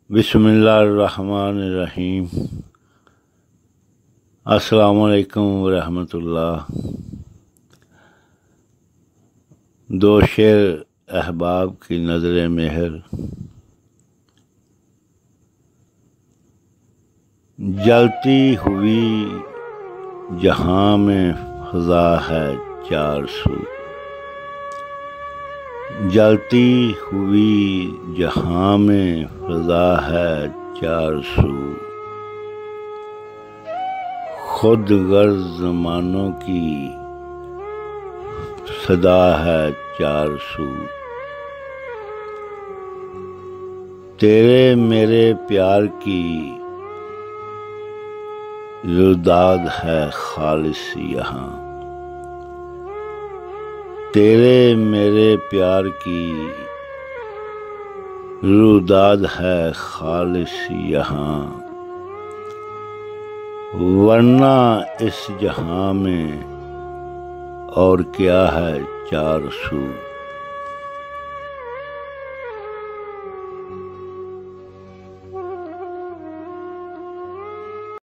بسم اللہ الرحمن الرحیم۔ السلام علیکم ورحمۃ اللہ۔ دو شعر احباب کی نظر مہر۔ جلتی ہوئی جہاں میں فضا ہے چار سو، جلتی ہوئی جہاں میں فضا ہے چار سو، خود غرض زمانوں کی صدا ہے چار سو، تیرے میرے پیار کی روداد ہے خالص یہاں، تیرے میرے پیار کی روداد ہے خالص یہاں، ورنہ اس جہاں میں اور کیا ہے چار سو۔